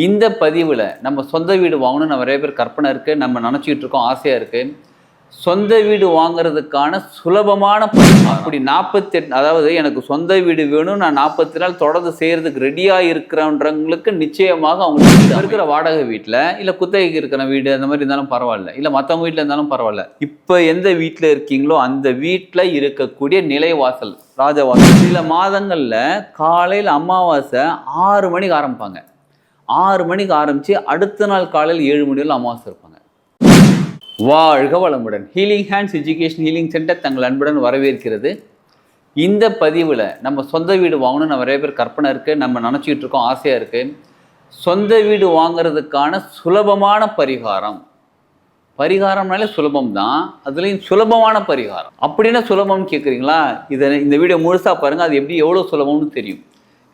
இந்த பதிவில் நம்ம சொந்த வீடு வாங்கணும்னு நிறைய பேர் கற்பனை இருக்குது, நம்ம நினச்சிக்கிட்டு இருக்கோம், ஆசையாக இருக்குது. சொந்த வீடு வாங்குறதுக்கான சுலபமான அப்படி 48, அதாவது எனக்கு சொந்த வீடு வேணும், நான் 40 நாள் தொடர்ந்து செய்கிறதுக்கு ரெடியாக இருக்கிறவங்களுக்கு நிச்சயமாக அவங்களுக்கு இருக்கிற வாடகை வீட்டில் இல்லை குத்தகைக்கு இருக்கிற வீடு அந்த மாதிரி இருந்தாலும் பரவாயில்ல, இல்லை மற்றவங்க வீட்டில் இருந்தாலும் பரவாயில்ல, இப்போ எந்த வீட்டில் இருக்கீங்களோ அந்த வீட்டில் இருக்கக்கூடிய நிலைவாசல் ராஜவாசல் சில மாதங்களில் காலையில் அமாவாசை 6 மணிக்கு ஆரம்பிப்பாங்க. 6 மணிக்கு ஆரம்பித்து அடுத்த நாள் காலையில் 7 மணி வரை அமாவாசை இருப்பாங்க. வாழ்க வளமுடன். Healing hands education healing centre தங்கள் அன்புடன் வரவேற்கிறது. இந்த பதிவில் நம்ம சொந்த வீடு வாங்கணும்னு நிறைய பேர் கற்பனை இருக்குது, நம்ம நினச்சிக்கிட்டு இருக்கோம், ஆசையாக இருக்குது. சொந்த வீடு வாங்கிறதுக்கான சுலபமான பரிகாரம்னாலே சுலபம் தான், அதுலேயும் சுலபமான பரிகாரம். அப்படின்னா சுலபம்னு கேட்குறீங்களா? இந்த வீடியோ முழுசாக பாருங்கள், அது எப்படி எவ்வளோ சுலபம்னு தெரியும்.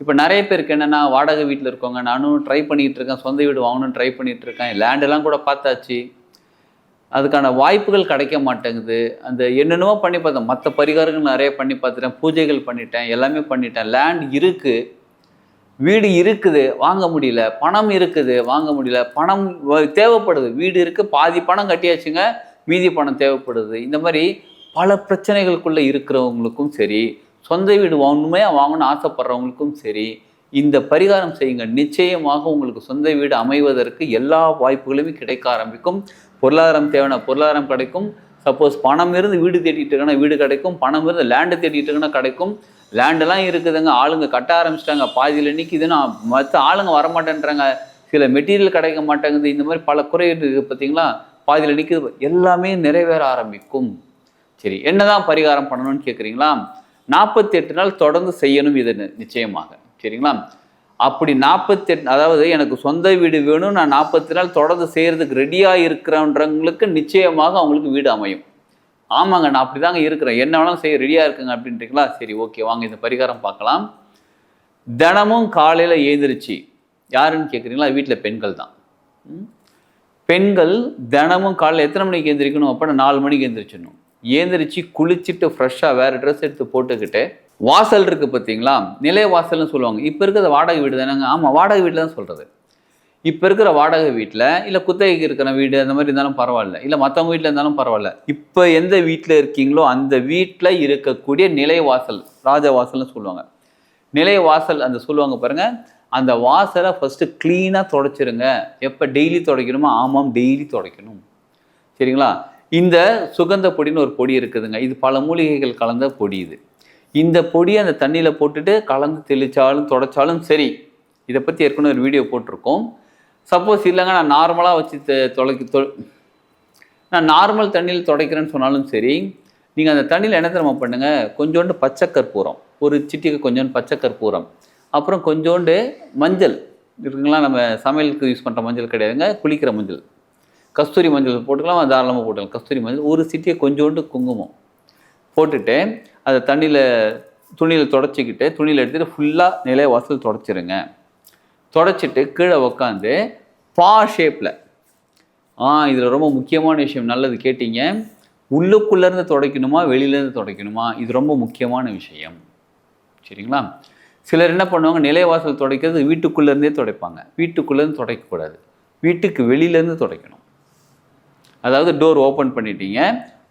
இப்போ நிறைய பேருக்கு என்னென்னா, வாடகை வீட்டில் இருக்கவங்க, நானும் ட்ரை பண்ணிகிட்டு இருக்கேன், சொந்த வீடு வாங்கணும்னு ட்ரை பண்ணிகிட்டு இருக்கேன், லேண்டெல்லாம் கூட பார்த்தாச்சு, அதுக்கான வாய்ப்புகள் கிடைக்க மாட்டேங்குது. அந்த என்னென்னமோ பண்ணி பார்த்தேன், மற்ற பரிகாரங்கள் நிறைய பண்ணி பார்த்துட்டேன், பூஜைகள் பண்ணிட்டேன், எல்லாமே பண்ணிட்டேன். லேண்ட் இருக்குது, வீடு இருக்குது, வாங்க முடியல. பணம் இருக்குது, வாங்க முடியல. பணம் தேவைப்படுது, வீடு இருக்குது, பாதி பணம் கட்டியாச்சுங்க, மீதி பணம் தேவைப்படுது. இந்த மாதிரி பல பிரச்சனைகளுக்குள்ளே இருக்கிறவங்களுக்கும் சரி, சொந்த வீடு வாங்கணும்னு ஆசைப்படுறவங்களுக்கும் சரி, இந்த பரிகாரம் செய்யுங்க. நிச்சயமாக உங்களுக்கு சொந்த வீடு அமைவதற்கு எல்லா வாய்ப்புகளுமே கிடைக்க ஆரம்பிக்கும். பொருளாதாரம் தேவைன்னா பொருளாதாரம் கிடைக்கும். சப்போஸ் பணம் இருந்து வீடு தேடிட்டு இருக்கனா வீடு கிடைக்கும். பணம் இருந்து லேண்டு தேடிட்டு இருக்கனா கிடைக்கும். லேண்டெல்லாம் இருக்குதுங்க, ஆளுங்க கட்ட ஆரம்பிச்சிட்டாங்க, பாதியில் நிற்கிதுன்னா மற்ற ஆளுங்க வரமாட்டேன்றாங்க, சில மெட்டீரியல் கிடைக்க மாட்டேங்குது. இந்த மாதிரி பல குறை இருக்குது பார்த்தீங்களா, பாதியில் நிற்குது, எல்லாமே நிறைவேற ஆரம்பிக்கும். சரி, என்னதான் பரிகாரம் பண்ணணும்னு கேட்குறீங்களா? 48 நாள் தொடர்ந்து செய்யணும் இது நிச்சயமாக. சரிங்களா? அப்படி 48, அதாவது எனக்கு சொந்த வீடு வேணும், நான் 40 நாள் தொடர்ந்து செய்கிறதுக்கு ரெடியாக இருக்கிறவங்களுக்கு நிச்சயமாக அவங்களுக்கு வீடு அமையும். ஆமாங்க, நான் அப்படி தாங்க இருக்கிறேன், என்ன வேணாலும் செய்ய ரெடியாக இருக்குங்க அப்படின்றீங்களா? சரி, ஓகே, வாங்க இந்த பரிகாரம் பார்க்கலாம். தினமும் காலையில் எழுந்திரிச்சு, யாருன்னு கேட்குறீங்களா? வீட்டில் பெண்கள் தான். பெண்கள் தினமும் காலையில் எத்தனை மணிக்கு எழுந்திரிக்கணும்? அப்போ 4 மணிக்கு எழுந்திரிச்சிடணும். எழுந்திரிச்சு குளிச்சுட்டு ஃப்ரெஷ்ஷாக வேறு ட்ரெஸ் எடுத்து போட்டுக்கிட்டு, வாசல் இருக்குது பார்த்தீங்களா, நிலை வாசல்னு சொல்லுவாங்க. இப்போ இருக்கிற வாடகை வீடு தானேங்க? ஆமாம், வாடகை வீட்டில் தான் சொல்கிறது. இப்போ இருக்கிற வாடகை வீட்டில் இல்லை குத்தகைக்கு இருக்கிற வீடு அந்த மாதிரி இருந்தாலும் பரவாயில்ல, இல்லை மற்றவங்க வீட்டில் இருந்தாலும் பரவாயில்ல, இப்போ எந்த வீட்டில் இருக்கீங்களோ அந்த வீட்டில் இருக்கக்கூடிய நிலை வாசல் ராஜவாசல்னு சொல்லுவாங்க. நிலை வாசல் அந்த சொல்லுவாங்க பாருங்கள், அந்த வாசலை ஃபஸ்ட்டு க்ளீனாக துடைச்சிருங்க. எப்போ? டெய்லி துடைக்கணுமா? ஆமாம், டெய்லி துடைக்கணும். சரிங்களா? இந்த சுகந்த பொடின்னு ஒரு பொடி இருக்குதுங்க, இது பல மூலிகைகள் கலந்த பொடி. இந்த பொடியை அந்த தண்ணியில் போட்டுட்டு கலந்து தெளித்தாலும் துடைச்சாலும் சரி. இதை பற்றி ஏற்கனவே ஒரு வீடியோ போட்டிருக்கோம். சப்போஸ் இல்லைங்க, நான் நார்மலாக வச்சு நான் நார்மல் தண்ணியில் துடைக்கிறேன்னு சொன்னாலும் சரி, நீங்கள் அந்த தண்ணியில் என்ன தெரியுமா பண்ணுங்கள், கொஞ்சோண்டு பச்சை கற்பூரம், ஒரு சிட்டிக்கு கொஞ்சோண்டு பச்சை கற்பூரம், அப்புறம் கொஞ்சோண்டு மஞ்சள் இருக்குங்களா, நம்ம சமையலுக்கு யூஸ் பண்ணுற மஞ்சள் கிடையாதுங்க, குளிக்கிற மஞ்சள், கஸ்தூரி மஞ்சள் போட்டுக்கலாம், தாராளமாக போட்டுக்கலாம். கஸ்தூரி மஞ்சள், ஒரு சிட்டியை கொஞ்சோண்டு குங்குமம் போட்டுட்டு அதை துணியில் தொடச்சிக்கிட்டு, துணியில் எடுத்துகிட்டு ஃபுல்லாக நிலை வாசல் தொடச்சிருங்க. தொடச்சிட்டு கீழே உக்காந்து பா ஷேப்பில், இதில் ரொம்ப முக்கியமான விஷயம், நல்லது கேட்டீங்க, உள்ளுக்குள்ளேருந்து துடைக்கணுமா வெளியிலேருந்து துடைக்கணுமா? இது ரொம்ப முக்கியமான விஷயம். சரிங்களா? சிலர் என்ன பண்ணுவாங்க, நிலைவாசல் துடைக்கிறது வீட்டுக்குள்ளேருந்தே துடைப்பாங்க. வீட்டுக்குள்ளேருந்து துடைக்கக்கூடாது, வீட்டுக்கு வெளியிலேருந்து துடைக்கணும். அதாவது டோர் ஓப்பன் பண்ணிட்டீங்க,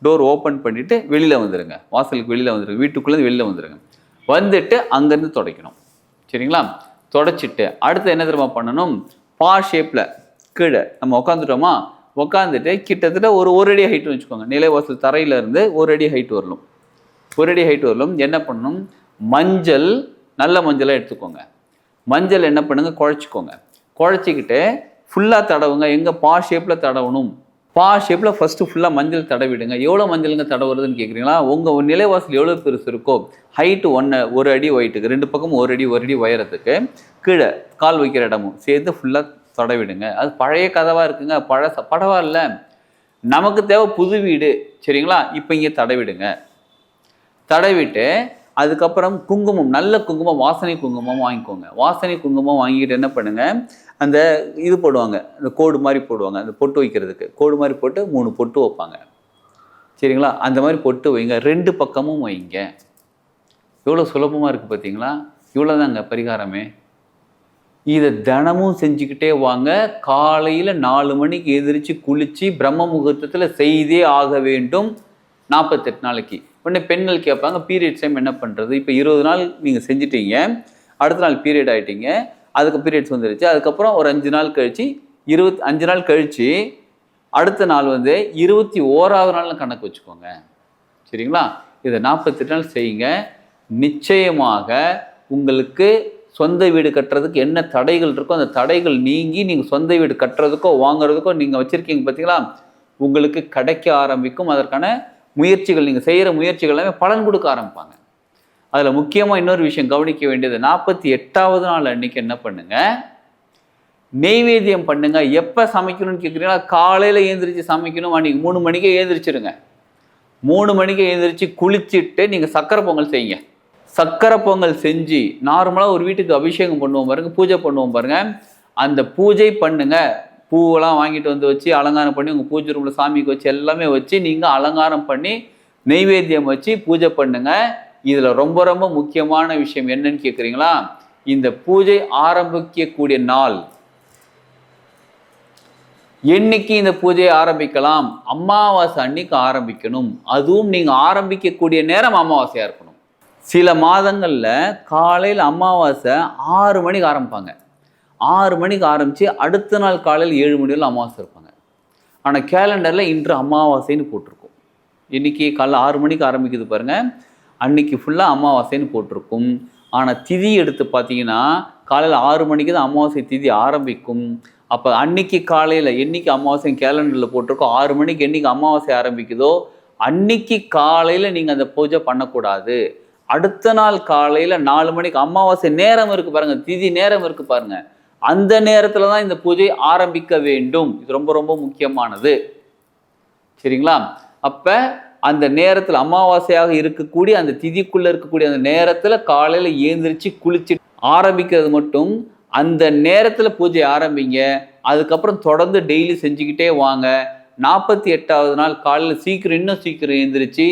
டோர் ஓப்பன் பண்ணிவிட்டு வெளியில் வந்துடுங்க, வாசலுக்கு வெளியில் வந்துடுங்க, வீட்டுக்குள்ளேருந்து வெளியில் வந்துடுங்க, வந்துட்டு அங்கேருந்து துடைக்கணும். சரிங்களா? துடைச்சிட்டு அடுத்து என்ன தெரியுமா பண்ணணும், பா ஷேப்பில் கீழே நம்ம உட்காந்துட்டோமா, உட்காந்துட்டு கிட்டத்தட்ட ஒரு அடி ஹைட் வச்சுக்கோங்க. நிலைவாசல் தரையிலேருந்து 1 அடி ஹைட் வரலும், 1 அடி ஹைட் வரலும். என்ன பண்ணணும், மஞ்சள், நல்ல மஞ்சளாக எடுத்துக்கோங்க. மஞ்சள் என்ன பண்ணுங்க, குழச்சிக்கோங்க. குழச்சிக்கிட்டு ஃபுல்லாக தடவுங்க. எங்கே? பா ஷேப்பில் தடவணும். பா ஷேப்பில் ஃபஸ்ட்டு ஃபுல்லாக மஞ்சள் தடவிடுங்க. எவ்வளோ மஞ்சளுங்க தடவுறதுன்னு கேட்குறீங்களா? உங்கள் நிலைவாசல் எவ்வளோ பெருசு இருக்கோ, ஹைட்டு 1 அடி ஒயிட்டுக்கு, 2 பக்கமும் 1 அடி உயரத்துக்கு, கீழே கால் வைக்கிற இடமும் சேர்த்து ஃபுல்லாக தடவிடுங்க. அது பழைய கதவாக இருக்குங்க, பரவாயில்ல, நமக்கு தேவை புது வீடு. சரிங்களா? இப்போ இங்கே தடவிடுங்க. தடவிட்டு அதுக்கப்புறம் குங்குமம், நல்ல குங்குமம், வாசனை குங்குமம் வாங்கிக்கோங்க. வாசனை குங்குமம் வாங்கிட்டு என்ன பண்ணுங்கள், அந்த இது போடுவாங்க, அந்த கோடு மாதிரி போடுவாங்க, அந்த பொட்டு வைக்கிறதுக்கு கோடு மாதிரி போட்டு 3 பொட்டு வைப்பாங்க. சரிங்களா? அந்த மாதிரி பொட்டு வைங்க, 2 பக்கமும் வைங்க. எவ்வளோ சுலபமாக இருக்குது பார்த்தீங்களா? இவ்வளோ தாங்க பரிகாரமே. இதை தினமும் செஞ்சுக்கிட்டே வாங்க. காலையில் 4 மணிக்கு எந்திரிச்சு குளித்து பிரம்ம முகூர்த்தத்தில் செய்தே ஆக வேண்டும் 48 நாளைக்கு. உடனே பெண்கள் கேட்பாங்க, பீரியட்ஸ் டைம் என்ன பண்ணுறது? இப்போ 20 நாள் நீங்கள் செஞ்சிட்டீங்க, அடுத்த நாள் பீரியட் ஆகிட்டீங்க, அதுக்கு பீரியட்ஸ் வந்துருச்சு. அதுக்கப்புறம் ஒரு 5 நாள் கழித்து 25 நாள் கழித்து அடுத்த நாள் 21வது நாள்னு கணக்கு வச்சுக்கோங்க. சரிங்களா? இதை 48 நாள் செய்யுங்க. நிச்சயமாக உங்களுக்கு சொந்த வீடு கட்டுறதுக்கு என்ன தடைகள் இருக்கோ அந்த தடைகள் நீங்கி நீங்கள் சொந்த வீடு கட்டுறதுக்கோ வாங்குறதுக்கோ நீங்கள் வச்சுருக்கீங்க பார்த்தீங்களா, உங்களுக்கு கிடைக்க ஆரம்பிக்கும். அதற்கான முயற்சிகள், நீங்கள் செய்கிற முயற்சிகள் எல்லாமே பலன் கொடுக்க ஆரம்பிப்பாங்க. அதில் முக்கியமாக இன்னொரு விஷயம் கவனிக்க வேண்டியது, 48வது நாள் அன்றைக்கி என்ன பண்ணுங்கள், நெய்வேத்தியம் பண்ணுங்க. எப்போ சமைக்கணும்னு கேட்குறீங்களா, காலையில் எழுந்திரிச்சு சமைக்கணும். அன்றைக்கி 3 மணிக்கே எழுந்திரிச்சிருங்க. 3 மணிக்கே எழுந்திரிச்சு குளிச்சுட்டு நீங்கள் சக்கரை பொங்கல் செய்யுங்க. சக்கரை பொங்கல் செஞ்சு நார்மலாக ஒரு வீட்டுக்கு அபிஷேகம் பண்ணுவோம் பாருங்க, பூஜை பண்ணுவோம் பாருங்க, அந்த பூஜை பண்ணுங்க. பூவெல்லாம் வாங்கிட்டு வந்து வச்சு அலங்காரம் பண்ணி உங்கள் பூஜை ரூமில் சாமிக்கு வச்சு எல்லாமே வச்சு நீங்கள் அலங்காரம் பண்ணி நெய்வேத்தியம் வச்சு பூஜை பண்ணுங்க. இதில் ரொம்ப ரொம்ப முக்கியமான விஷயம் என்னன்னு கேட்குறீங்களா, இந்த பூஜை ஆரம்பிக்கக்கூடிய நாள் என்னைக்கு இந்த பூஜையை ஆரம்பிக்கலாம், அமாவாசை அன்னைக்கு ஆரம்பிக்கணும். அதுவும் நீங்கள் ஆரம்பிக்கக்கூடிய நேரம் அமாவாசையாக இருக்கணும். சில மாதங்களில் காலையில் அமாவாசை 6 மணிக்கு ஆரம்பிப்பாங்க. 6 மணிக்கு ஆரம்பித்து அடுத்த நாள் காலையில் 7 மணி வரையும் அமாவாசை இருப்பாங்க. ஆனால் கேலண்டரில் இன்று அமாவாசைன்னு போட்டிருக்கும். இன்றைக்கி காலைல 6 மணிக்கு ஆரம்பிக்குது பாருங்கள், அன்றைக்கி ஃபுல்லாக அமாவாசைன்னு போட்டிருக்கும். ஆனால் திதி எடுத்து பார்த்தீங்கன்னா காலையில் 6 மணிக்கு தான் அமாவாசை திதி ஆரம்பிக்கும். அப்போ அன்னைக்கு காலையில் என்றைக்கு அமாவாசை கேலண்டரில் போட்டிருக்கோம் 6 மணிக்கு என்றைக்கு அமாவாசை ஆரம்பிக்குதோ அன்னைக்கு காலையில் நீங்கள் அந்த பூஜை பண்ணக்கூடாது. அடுத்த நாள் காலையில் 4 மணிக்கு அமாவாசை நேரம் இருக்குது பாருங்கள், திதி நேரம் இருக்குது பாருங்கள், அந்த நேரத்தில் தான் இந்த பூஜை ஆரம்பிக்க வேண்டும். இது ரொம்ப ரொம்ப முக்கியமானது. சரிங்களா? அப்போ அந்த நேரத்தில் அமாவாசையாக இருக்கக்கூடிய அந்த திதிக்குள்ளே இருக்கக்கூடிய அந்த நேரத்தில் காலையில் ஏந்திரிச்சு குளிச்சு ஆரம்பிக்கிறது மட்டும் அந்த நேரத்தில் பூஜை ஆரம்பிங்க. அதுக்கப்புறம் தொடர்ந்து டெய்லி செஞ்சுக்கிட்டே வாங்க. 48வது நாள் காலையில் சீக்கிரம், இன்னும் சீக்கிரம் எழுந்திரிச்சு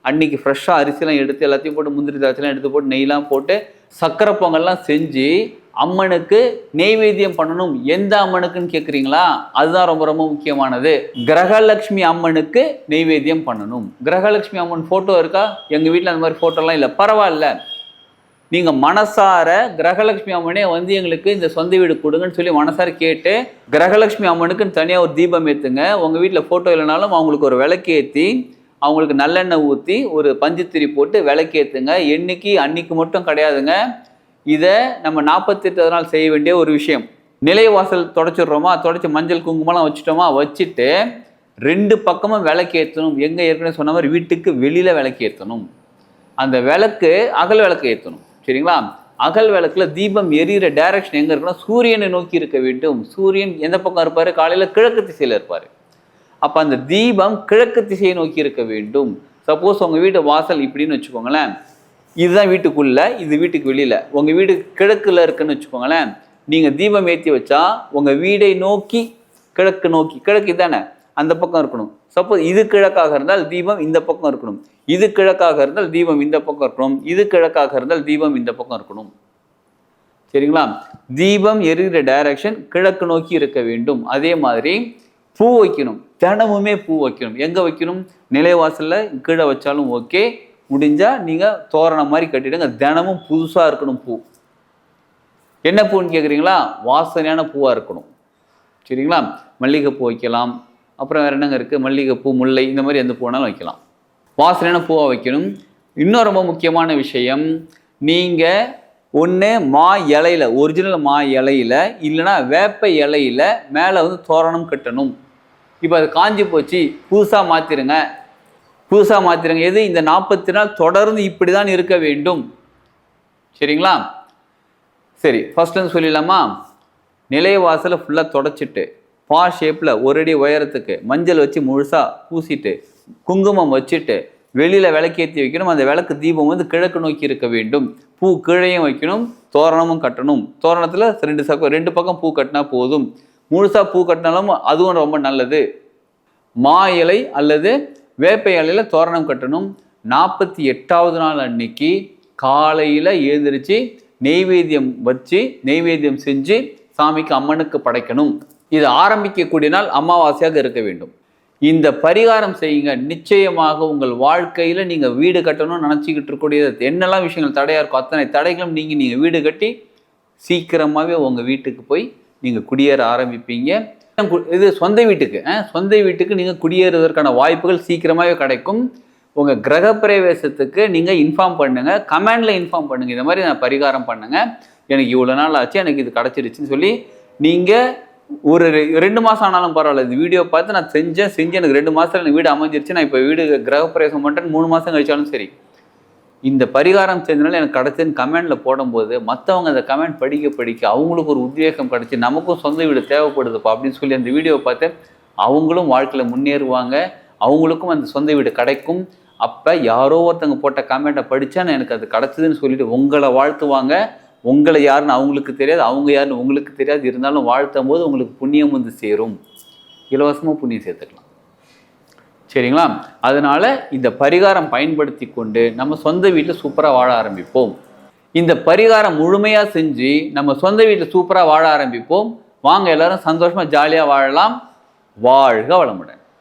அன்றைக்கி ஃப்ரெஷ்ஷாக அரிசிலாம் எடுத்து எல்லாத்தையும் போட்டு முந்திரி திராட்சைலாம் எடுத்து போட்டு நெய்லாம் போட்டு சக்கரை பொங்கல்லாம் செஞ்சு அம்மனுக்கு நெய்வேத்தியம் பண்ணணும். எந்த அம்மனுக்குன்னு கேட்குறீங்களா, அதுதான் ரொம்ப ரொம்ப முக்கியமானது. கிரகலட்சுமி அம்மனுக்கு நெய்வேத்தியம் பண்ணணும். கிரகலட்சுமி அம்மன் ஃபோட்டோ இருக்கா? எங்கள் வீட்டில் அந்த மாதிரி ஃபோட்டோலாம் இல்லை. பரவாயில்ல, நீங்கள் மனசார கிரகலட்சுமி அம்மனே எங்களுக்கு இந்த சொந்த வீடு கொடுங்கன்னு சொல்லி மனசார கேட்டு கிரகலட்சுமி அம்மனுக்குன்னு தனியாக ஒரு தீபம் ஏற்றுங்க. உங்கள் வீட்டில் ஃபோட்டோ இல்லைனாலும் அவங்களுக்கு ஒரு விளக்கு ஏற்றி அவங்களுக்கு நல்லெண்ணெய் ஊற்றி ஒரு பஞ்சுத்திரி போட்டு விளக்கேற்றுங்க. அன்னைக்கு மட்டும் கிடையாதுங்க, இதை நம்ம 48 நாள் செய்ய வேண்டிய ஒரு விஷயம். நிலைவாசல் தொடச்சிடுறோமா, தொடச்சி மஞ்சள் குங்குமம்லாம் வச்சுட்டோமா, வச்சுட்டு 2 பக்கமும் விளக்கேற்றணும். எங்கே ஏற்கனவே சொன்ன மாதிரி வீட்டுக்கு வெளியில் விளக்கேற்றணும். அந்த விளக்கு அகல் விளக்கு ஏற்றணும். சரிங்களா? அகல் விளக்கில் தீபம் எரியிற டைரக்ஷன் எங்கே இருக்குன்னா சூரியனை நோக்கி இருக்க வேண்டும். சூரியன் எந்த பக்கம் இருப்பார்? காலையில் கிழக்கு திசையில் இருப்பார். அப்போ அந்த தீபம் கிழக்கு திசையை நோக்கி இருக்க வேண்டும். சப்போஸ் உங்கள் வீட்டு வாசல் இப்படின்னு வச்சுக்கோங்களேன், இதுதான் வீட்டுக்குள்ளே, இது வீட்டுக்கு வெளியில், உங்கள் வீடு கிழக்கில் இருக்குன்னு வச்சுக்கோங்களேன், நீங்கள் தீபம் ஏற்றி வச்சா உங்கள் வீடை நோக்கி கிழக்கு நோக்கி, கிழக்கு தானே அந்த பக்கம் இருக்கணும். சப்போஸ் இது கிழக்காக இருந்தால் தீபம் இந்த பக்கம் இருக்கணும், இது கிழக்காக இருந்தால் தீபம் இந்த பக்கம் இருக்கணும், இது கிழக்காக இருந்தால் தீபம் இந்த பக்கம் இருக்கணும். சரிங்களா? தீபம் எரிகிற டைரக்ஷன் கிழக்கு நோக்கி இருக்க வேண்டும். அதே மாதிரி பூ வைக்கணும். தினமுமே பூ வைக்கணும். எங்கே வைக்கணும்? நிலைவாசலில் கீழே வச்சாலும் ஓகே, முடிஞ்சால் நீங்கள் தோரணம் மாதிரி கட்டிடுங்க. தினமும் புதுசாக இருக்கணும் பூ. என்ன பூன்னு கேட்குறீங்களா? வாசனையான பூவாக இருக்கணும். சரிங்களா? மல்லிகைப்பூ வைக்கலாம். அப்புறம் வேறு என்னங்க இருக்குது? மல்லிகைப்பூ, முல்லை, இந்த மாதிரி எந்த பூனாலும் வைக்கலாம். வாசனையான பூவாக வைக்கணும். இன்னும் ரொம்ப முக்கியமான விஷயம், நீங்கள் ஒன்று மா இலையில், ஒரிஜினல் மா இலையில் இல்லைனா வேப்ப இலையில் மேலே தோரணம் கட்டணும். இப்போ அது காஞ்சி போச்சு, புதுசாக மாற்றிடுங்க. எது? இந்த 40 நாள் தொடர்ந்து இப்படி தான் இருக்க வேண்டும். சரிங்களா? சரி, ஃபர்ஸ்ட்லேருந்து சொல்லிடலாமா? நிலைவாசலை ஃபுல்லாக தொடச்சிட்டு பா ஷேப்பில் ஒரு அடி உயரத்துக்கு மஞ்சள் வச்சு முழுசாக பூசிட்டு குங்குமம் வச்சுட்டு வெளியில் விளக்கேற்றி வைக்கணும். அந்த விளக்கு தீபம் கிழக்கு நோக்கி இருக்க வேண்டும். பூ கீழையும் வைக்கணும், தோரணமும் கட்டணும். தோரணத்தில் 2 பக்கம் பூ கட்டினா போதும். முழுசாக பூ கட்டினாலும் அதுவும் ரொம்ப நல்லது. மா இலை அல்லது வேப்ப இலையில் தோரணம் கட்டணும். 48வது நாள் அன்னைக்கு காலையில் எழுந்திரிச்சு நெய்வேத்தியம் வச்சு நெய்வேத்தியம் செஞ்சு சாமிக்கு அம்மனுக்கு படைக்கணும். இது ஆரம்பிக்கக்கூடிய நாள் அமாவாசையாக இருக்க வேண்டும். இந்த பரிகாரம் செய்யுங்க. நிச்சயமாக உங்கள் வாழ்க்கையில் நீங்கள் வீடு கட்டணும்னு நினச்சிக்கிட்டு இருக்கக்கூடியது என்னெல்லாம் விஷயங்கள் தடையாக இருக்கோ அத்தனை தடைகளும் நீங்கள் வீடு கட்டி சீக்கிரமாகவே உங்கள் வீட்டுக்கு போய் நீங்கள் குடியேற ஆரம்பிப்பீங்க. இது சொந்த வீட்டுக்கு நீங்கள் குடியேறுவதற்கான வாய்ப்புகள் சீக்கிரமாகவே கிடைக்கும். உங்கள் கிரகப்பிரவேசத்துக்கு நீங்கள் இன்ஃபார்ம் பண்ணுங்கள், கமெண்டில் இன்ஃபார்ம் பண்ணுங்கள். இந்த மாதிரி நான் பரிகாரம் பண்ணுங்கள், எனக்கு இவ்வளோ நாள் ஆச்சு, எனக்கு இது கிடச்சிருச்சுன்னு சொல்லி நீங்கள் ஒரு 2 மாதம் ஆனாலும் பரவாயில்ல, இந்த வீடியோ பார்த்து நான் செஞ்சு எனக்கு 2 மாதத்தில் எனக்கு வீடு அமைஞ்சிருச்சு, நான் இப்போ வீடு கிரகப்பிரவேசம் பண்ணுறேன்னு 3 மாதம் கழிச்சாலும் சரி, இந்த பரிகாரம் செஞ்சனால எனக்கு கிடச்சுன்னு கமெண்டில் போடும்போது மற்றவங்க அந்த கமெண்ட் படிக்க அவங்களுக்கு ஒரு உத்வேகம் கிடச்சி நமக்கும் சொந்த வீடு தேவைப்படுதுப்பா அப்படின்னு சொல்லி அந்த வீடியோவை பார்த்து அவங்களும் வாழ்க்கையில் முன்னேறுவாங்க, அவங்களுக்கும் அந்த சொந்த வீடு கிடைக்கும். அப்போ யாரோ ஒருத்தவங்க போட்ட கமெண்ட்டை படித்தா எனக்கு அது கிடச்சிதுன்னு சொல்லிட்டு உங்களை வாழ்த்துவாங்க. உங்களை யாருன்னு அவங்களுக்கு தெரியாது, அவங்க யாருன்னு உங்களுக்கு தெரியாது, இருந்தாலும் வாழ்த்தும் போது உங்களுக்கு புண்ணியம் வந்து சேரும். இலவசமாக புண்ணியம் சேர்த்துக்கலாம். சரிங்களா? அதனால இந்த பரிகாரம் பயன்படுத்தி கொண்டு நம்ம சொந்த வீட்டில் சூப்பராக வாழ ஆரம்பிப்போம். இந்த பரிகாரம் முழுமையாக செஞ்சு நம்ம சொந்த வீட்டில் சூப்பராக வாழ ஆரம்பிப்போம். வாங்க எல்லாரும் சந்தோஷமாக ஜாலியாக வாழலாம். வாழ்க வளமுடன்.